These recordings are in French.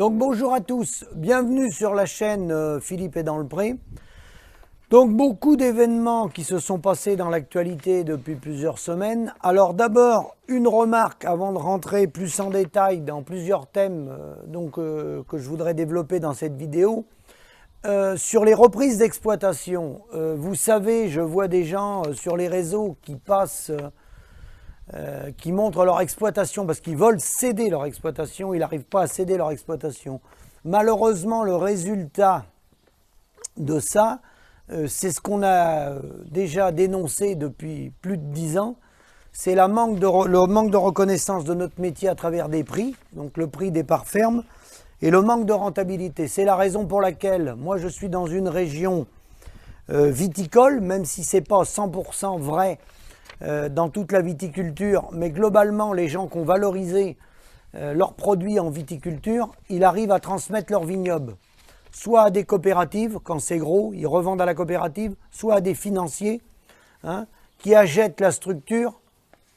Donc bonjour à tous, bienvenue sur la chaîne Philippe est dans le pré. Donc beaucoup d'événements qui se sont passés dans l'actualité depuis plusieurs semaines. Alors d'abord une remarque avant de rentrer plus en détail dans plusieurs thèmes que je voudrais développer dans cette vidéo. Sur les reprises d'exploitation, vous savez, je vois des gens sur les réseaux qui passent, qui montrent leur exploitation parce qu'ils veulent céder leur exploitation, ils n'arrivent pas à céder leur exploitation. Malheureusement, le résultat de ça, c'est ce qu'on a déjà dénoncé depuis plus de 10 ans, c'est le manque de reconnaissance de notre métier à travers des prix, donc le prix des parts fermes, et le manque de rentabilité. C'est la raison pour laquelle moi je suis dans une région viticole, même si ce n'est pas 100% vrai dans toute la viticulture, mais globalement les gens qui ont valorisé leurs produits en viticulture, ils arrivent à transmettre leur vignoble. Soit à des coopératives, quand c'est gros, ils revendent à la coopérative, soit à des financiers qui achètent la structure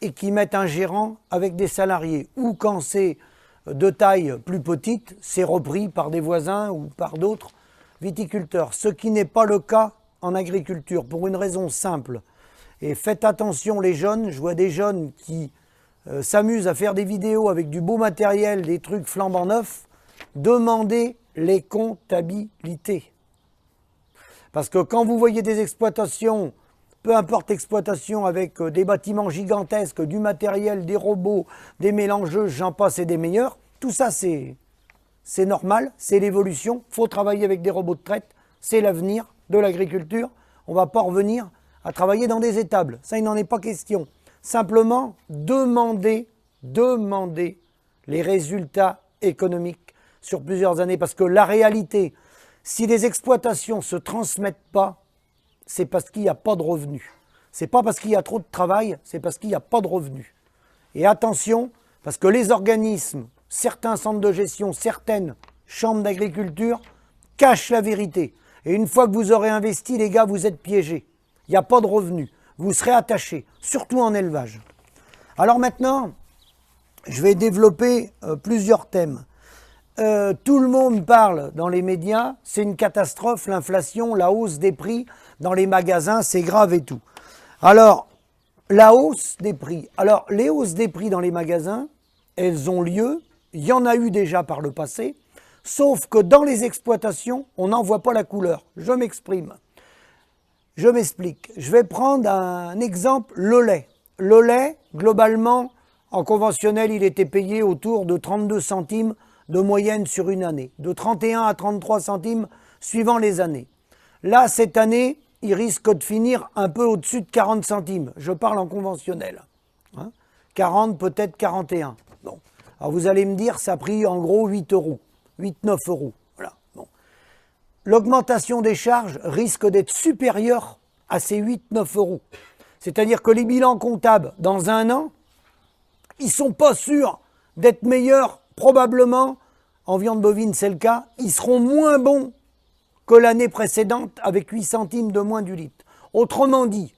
et qui mettent un gérant avec des salariés. Ou quand c'est de taille plus petite, c'est repris par des voisins ou par d'autres viticulteurs. Ce qui n'est pas le cas en agriculture, pour une raison simple. Et faites attention les jeunes, je vois des jeunes qui s'amusent à faire des vidéos avec du beau matériel, des trucs flambant neufs, demandez les comptabilités. Parce que quand vous voyez des exploitations, peu importe exploitation, avec des bâtiments gigantesques, du matériel, des robots, des mélangeuses, j'en passe et des meilleurs, tout ça c'est normal, c'est l'évolution, il faut travailler avec des robots de traite, c'est l'avenir de l'agriculture, on ne va pas revenir à travailler dans des étables, ça il n'en est pas question. Simplement, demandez les résultats économiques sur plusieurs années, parce que la réalité, si les exploitations ne se transmettent pas, c'est parce qu'il n'y a pas de revenus. Ce n'est pas parce qu'il y a trop de travail, c'est parce qu'il n'y a pas de revenus. Et attention, parce que les organismes, certains centres de gestion, certaines chambres d'agriculture cachent la vérité. Et une fois que vous aurez investi, les gars, vous êtes piégés. Il n'y a pas de revenus. Vous serez attachés, surtout en élevage. Alors maintenant, je vais développer plusieurs thèmes. Tout le monde parle dans les médias, c'est une catastrophe, l'inflation, la hausse des prix dans les magasins, c'est grave et tout. Alors, la hausse des prix. Alors, les hausses des prix dans les magasins, elles ont lieu, il y en a eu déjà par le passé, sauf que dans les exploitations, on n'en voit pas la couleur. Je m'exprime. Je m'explique. Je vais prendre un exemple, le lait. Le lait, globalement, en conventionnel, il était payé autour de 32 centimes de moyenne sur une année, de 31 à 33 centimes suivant les années. Là, cette année, il risque de finir un peu au-dessus de 40 centimes. Je parle en conventionnel. 40, peut-être 41. Bon. Alors vous allez me dire, ça a pris en gros 8 euros, 8-9 euros. Voilà. Bon. L'augmentation des charges risque d'être supérieure à ces 8-9 euros. C'est-à-dire que les bilans comptables, dans un an, ils ne sont pas sûrs d'être meilleurs. Probablement, en viande bovine c'est le cas, ils seront moins bons que l'année précédente avec 8 centimes de moins du litre. Autrement dit,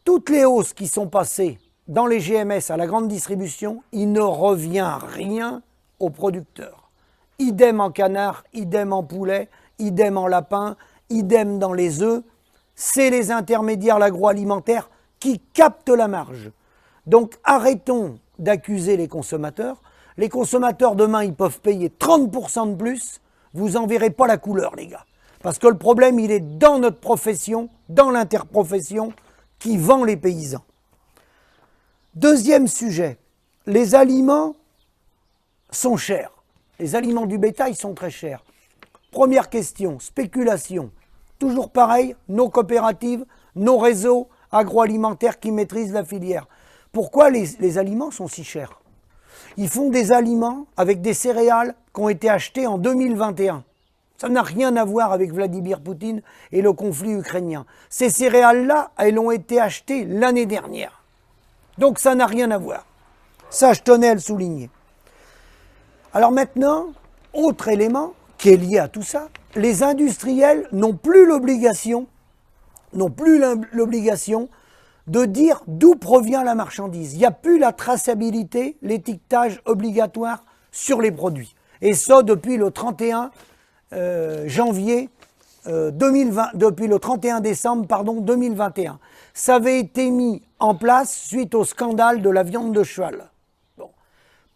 toutes les hausses qui sont passées dans les GMS à la grande distribution, il ne revient rien aux producteurs. Idem en canard, idem en poulet, idem en lapin, idem dans les œufs. C'est les intermédiaires, l'agroalimentaire qui captent la marge. Donc arrêtons d'accuser les consommateurs. Les consommateurs, demain, ils peuvent payer 30% de plus. Vous n'en verrez pas la couleur, les gars. Parce que le problème, il est dans notre profession, dans l'interprofession, qui vend les paysans. Deuxième sujet, les aliments sont chers. Les aliments du bétail sont très chers. Première question, spéculation. Toujours pareil, nos coopératives, nos réseaux agroalimentaires qui maîtrisent la filière. Pourquoi les aliments sont si chers ? Ils font des aliments avec des céréales qui ont été achetées en 2021. Ça n'a rien à voir avec Vladimir Poutine et le conflit ukrainien. Ces céréales-là, elles ont été achetées l'année dernière. Donc ça n'a rien à voir. Ça, je tenais à le souligner. Alors maintenant, autre élément qui est lié à tout ça, les industriels n'ont plus l'obligation de dire d'où provient la marchandise. Il n'y a plus la traçabilité, l'étiquetage obligatoire sur les produits. Et ça depuis le 31 janvier 2020, depuis le 31 décembre 2021. Ça avait été mis en place suite au scandale de la viande de cheval. Bon.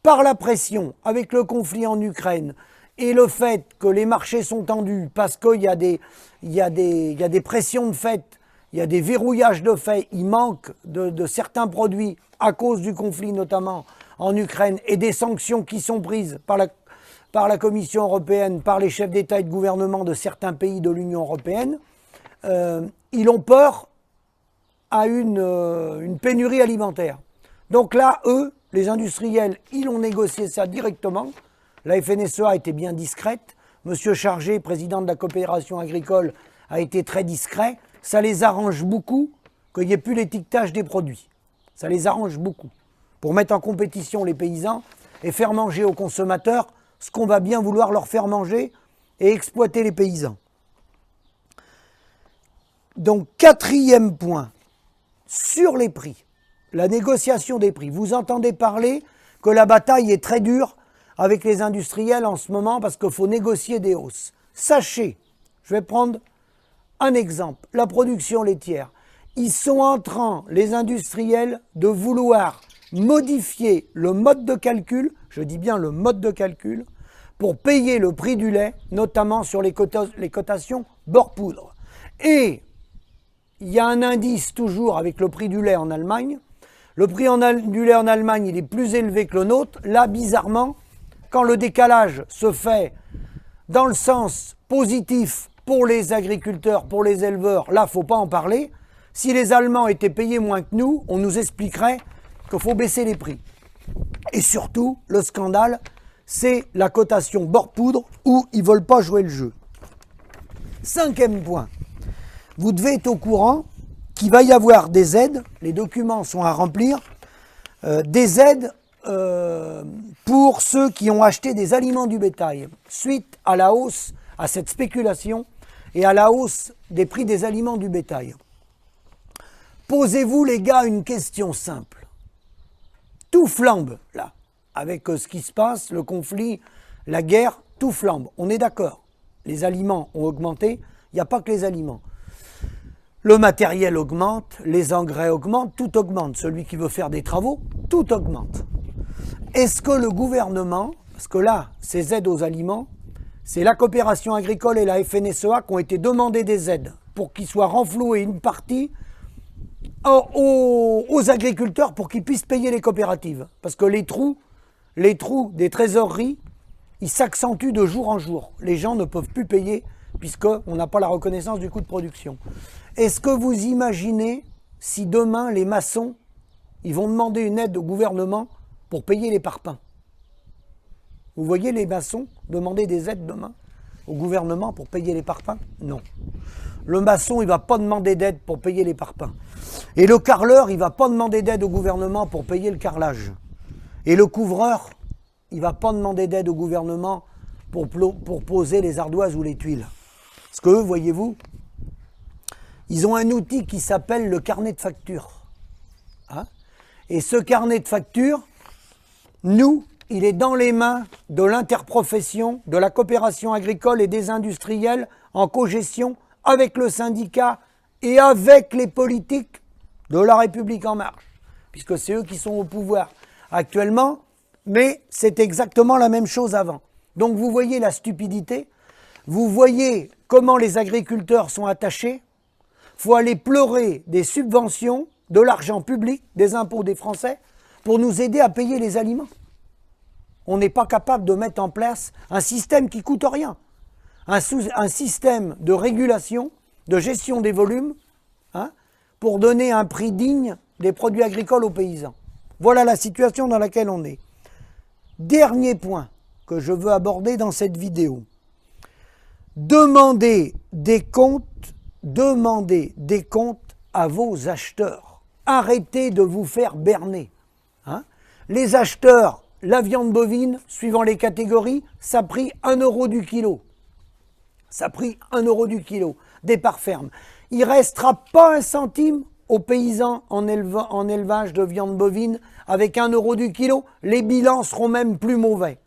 Par la pression, avec le conflit en Ukraine et le fait que les marchés sont tendus parce qu'il y a des pressions de fait, il y a des verrouillages de fait, il manque de certains produits à cause du conflit notamment en Ukraine et des sanctions qui sont prises par la Commission européenne, par les chefs d'État et de gouvernement de certains pays de l'Union européenne, ils ont peur à une pénurie alimentaire. Donc là, eux, les industriels, ils ont négocié ça directement. La FNSEA était bien discrète. Monsieur Chargé, président de la coopération agricole, a été très discret. Ça les arrange beaucoup qu'il n'y ait plus l'étiquetage des produits. Ça les arrange beaucoup. Pour mettre en compétition les paysans et faire manger aux consommateurs ce qu'on va bien vouloir leur faire manger et exploiter les paysans. Donc, quatrième point, sur les prix, la négociation des prix. Vous entendez parler que la bataille est très dure avec les industriels en ce moment parce qu'il faut négocier des hausses. Sachez, je vais prendre un exemple, la production laitière. Ils sont en train, les industriels, de vouloir modifier le mode de calcul, je dis bien le mode de calcul, pour payer le prix du lait, notamment sur les cotations bord poudre. Et il y a un indice toujours avec le prix du lait en Allemagne. Le prix du lait en Allemagne, il est plus élevé que le nôtre. Là, bizarrement, quand le décalage se fait dans le sens positif pour les agriculteurs, pour les éleveurs, là, il ne faut pas en parler. Si les Allemands étaient payés moins que nous, on nous expliquerait qu'il faut baisser les prix. Et surtout, le scandale, c'est la cotation bord poudre où ils ne veulent pas jouer le jeu. Cinquième point, vous devez être au courant qu'il va y avoir des aides, les documents sont à remplir, des aides pour ceux qui ont acheté des aliments du bétail, suite à la hausse, à cette spéculation et à la hausse des prix des aliments du bétail. Posez-vous les gars une question simple. Tout flambe là, avec ce qui se passe, le conflit, la guerre, tout flambe. On est d'accord, les aliments ont augmenté, il n'y a pas que les aliments. Le matériel augmente, les engrais augmentent, tout augmente. Celui qui veut faire des travaux, tout augmente. Est-ce que le gouvernement, parce que là, ces aides aux aliments, c'est la coopération agricole et la FNSEA qui ont été demandées des aides pour qu'ils soient renfloués une partie aux agriculteurs pour qu'ils puissent payer les coopératives. Parce que les trous des trésoreries, ils s'accentuent de jour en jour. Les gens ne peuvent plus payer puisqu'on n'a pas la reconnaissance du coût de production. Est-ce que vous imaginez si demain les maçons, ils vont demander une aide au gouvernement pour payer les parpaings? Vous voyez les maçons demander des aides demain au gouvernement pour payer les parpaings? Non. Le maçon, il ne va pas demander d'aide pour payer les parpaings. Et le carreleur, il ne va pas demander d'aide au gouvernement pour payer le carrelage. Et le couvreur, il ne va pas demander d'aide au gouvernement pour poser les ardoises ou les tuiles. Parce que eux, voyez-vous, ils ont un outil qui s'appelle le carnet de factures. Hein? Et ce carnet de factures, nous, il est dans les mains de l'interprofession, de la coopération agricole et des industriels en cogestion avec le syndicat et avec les politiques de la République en marche, puisque c'est eux qui sont au pouvoir actuellement, mais c'est exactement la même chose avant. Donc vous voyez la stupidité, vous voyez comment les agriculteurs sont attachés. Il faut aller pleurer des subventions, de l'argent public, des impôts des Français, pour nous aider à payer les aliments. On n'est pas capable de mettre en place un système qui ne coûte rien. Un système de régulation, de gestion des volumes, hein, pour donner un prix digne des produits agricoles aux paysans. Voilà la situation dans laquelle on est. Dernier point que je veux aborder dans cette vidéo. Demandez des comptes à vos acheteurs. Arrêtez de vous faire berner. Hein. Les acheteurs, la viande bovine, suivant les catégories, ça a pris 1 € du kilo. Ça a pris 1 € du kilo, départ ferme. Il ne restera pas un centime aux paysans en élevage de viande bovine avec 1 € du kilo. Les bilans seront même plus mauvais,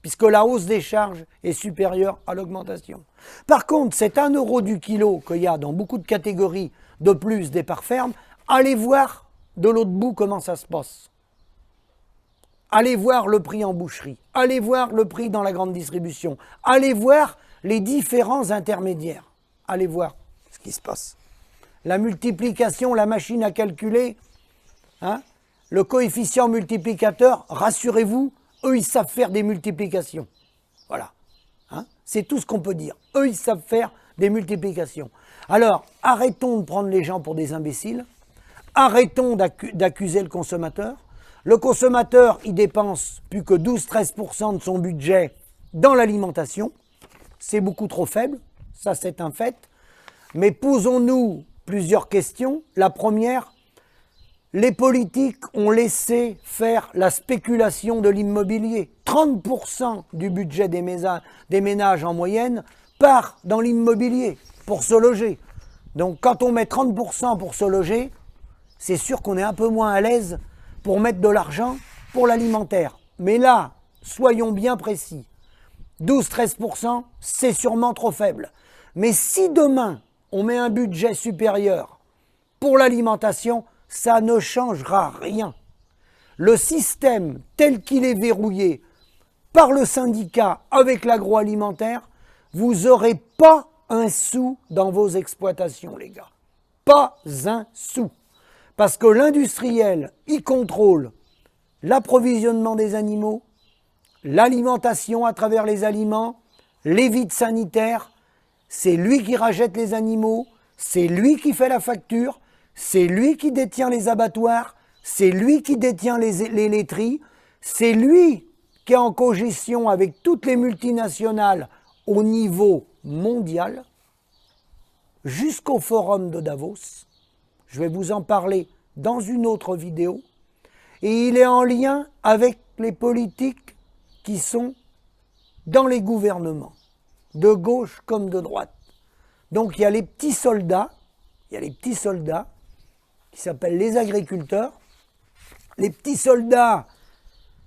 puisque la hausse des charges est supérieure à l'augmentation. Par contre, cet 1 € du kilo qu'il y a dans beaucoup de catégories de plus des parts fermes, allez voir de l'autre bout comment ça se passe. Allez voir le prix en boucherie, allez voir le prix dans la grande distribution, allez voir les différents intermédiaires, allez voir ce qui se passe. La multiplication, la machine à calculer, hein, le coefficient multiplicateur, rassurez-vous, eux ils savent faire des multiplications. Voilà, hein, c'est tout ce qu'on peut dire. Eux ils savent faire des multiplications. Alors, arrêtons de prendre les gens pour des imbéciles, arrêtons d'accuser le consommateur. Le consommateur, il dépense plus que 12-13% de son budget dans l'alimentation. C'est beaucoup trop faible, ça c'est un fait. Mais posons-nous plusieurs questions. La première, les politiques ont laissé faire la spéculation de l'immobilier. 30% du budget des ménages en moyenne part dans l'immobilier pour se loger. Donc quand on met 30% pour se loger, c'est sûr qu'on est un peu moins à l'aise pour mettre de l'argent pour l'alimentaire. Mais là, soyons bien précis, 12-13%, c'est sûrement trop faible. Mais si demain, on met un budget supérieur pour l'alimentation, ça ne changera rien. Le système tel qu'il est verrouillé par le syndicat avec l'agroalimentaire, vous n'aurez pas un sou dans vos exploitations, les gars. Pas un sou. Parce que l'industriel, il contrôle l'approvisionnement des animaux, l'alimentation à travers les aliments, les vides sanitaires, c'est lui qui rachète les animaux, c'est lui qui fait la facture, c'est lui qui détient les abattoirs, c'est lui qui détient les laiteries, c'est lui qui est en cogestion avec toutes les multinationales au niveau mondial, jusqu'au forum de Davos. Je vais vous en parler dans une autre vidéo. Et il est en lien avec les politiques qui sont dans les gouvernements, de gauche comme de droite. Donc il y a les petits soldats, qui s'appellent les agriculteurs. Les petits soldats,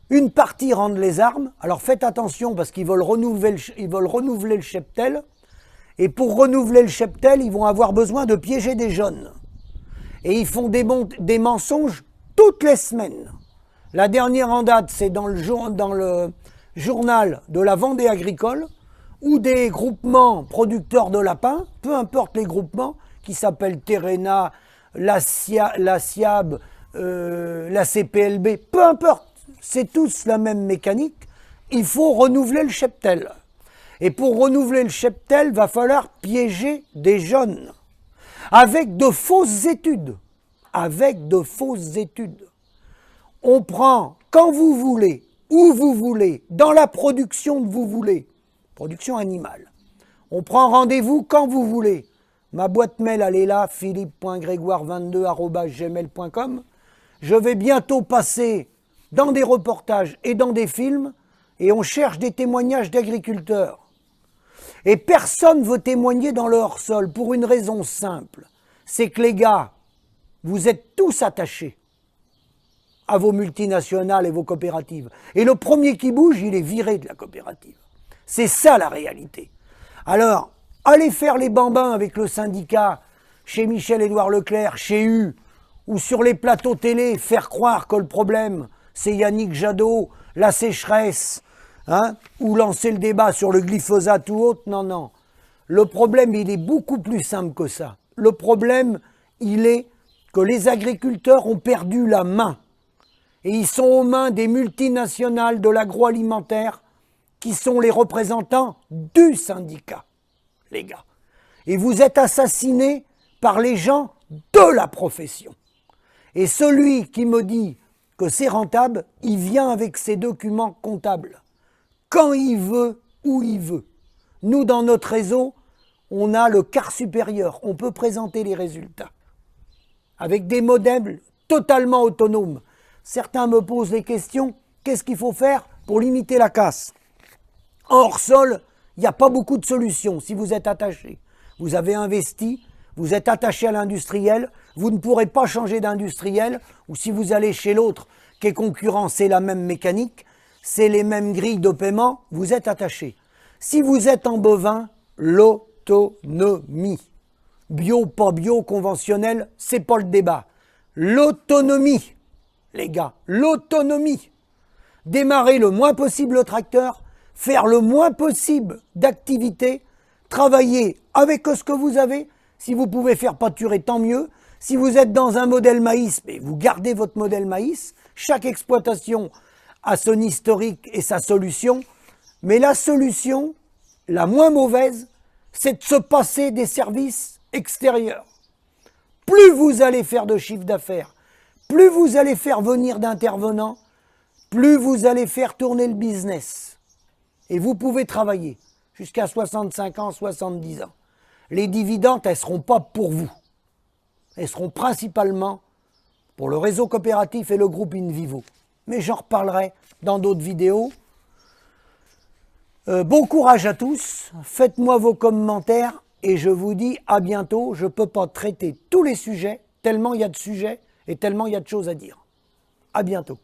une partie rendent les armes. Alors faites attention parce qu'ils veulent renouveler le cheptel. Et pour renouveler le cheptel, ils vont avoir besoin de piéger des jeunes. Et ils font des mensonges toutes les semaines. La dernière en date, c'est dans le journal de la Vendée agricole, où des groupements producteurs de lapins, peu importe les groupements, qui s'appellent Terrena, la SIAB, la CPLB, peu importe, c'est tous la même mécanique, il faut renouveler le cheptel. Et pour renouveler le cheptel, va falloir piéger des jeunes. Avec de fausses études. On prend quand vous voulez, où vous voulez, dans la production que vous voulez, production animale. On prend rendez-vous quand vous voulez. Ma boîte mail, elle est là, philippe.grégoire22@gmail.com. Je vais bientôt passer dans des reportages et dans des films et on cherche des témoignages d'agriculteurs. Et personne ne veut témoigner dans le hors-sol pour une raison simple. C'est que les gars, vous êtes tous attachés à vos multinationales et vos coopératives. Et le premier qui bouge, il est viré de la coopérative. C'est ça la réalité. Alors, allez faire les bambins avec le syndicat chez Michel-Édouard Leclerc, chez U, ou sur les plateaux télé, faire croire que le problème, c'est Yannick Jadot, la sécheresse, hein, ou lancer le débat sur le glyphosate ou autre. Non, non. Le problème, il est beaucoup plus simple que ça. Le problème, il est que les agriculteurs ont perdu la main. Et ils sont aux mains des multinationales de l'agroalimentaire qui sont les représentants du syndicat, les gars. Et vous êtes assassinés par les gens de la profession. Et celui qui me dit que c'est rentable, il vient avec ses documents comptables. Quand il veut, où il veut. Nous, dans notre réseau, on a le quart supérieur. On peut présenter les résultats. Avec des modèles totalement autonomes. Certains me posent les questions, qu'est-ce qu'il faut faire pour limiter la casse? Hors sol, il n'y a pas beaucoup de solutions si vous êtes attaché. Vous avez investi, vous êtes attaché à l'industriel, vous ne pourrez pas changer d'industriel, ou si vous allez chez l'autre qui est concurrent, c'est la même mécanique. c'est les mêmes grilles de paiement, vous êtes attaché. Si vous êtes en bovin, l'autonomie. Bio, pas bio, conventionnel, c'est pas le débat. L'autonomie, les gars, l'autonomie. Démarrer le moins possible le tracteur, faire le moins possible d'activités, travailler avec ce que vous avez. Si vous pouvez faire pâturer, tant mieux. Si vous êtes dans un modèle maïs, mais vous gardez votre modèle maïs. Chaque exploitation a son historique et sa solution. Mais la solution, la moins mauvaise, c'est de se passer des services extérieurs. Plus vous allez faire de chiffre d'affaires, plus vous allez faire venir d'intervenants, plus vous allez faire tourner le business. Et vous pouvez travailler jusqu'à 65 ans, 70 ans. Les dividendes, elles ne seront pas pour vous. Elles seront principalement pour le réseau coopératif et le groupe InVivo. Mais j'en reparlerai dans d'autres vidéos. Bon courage à tous, faites-moi vos commentaires et je vous dis à bientôt. Je ne peux pas traiter tous les sujets, tellement il y a de sujets et tellement il y a de choses à dire. À bientôt.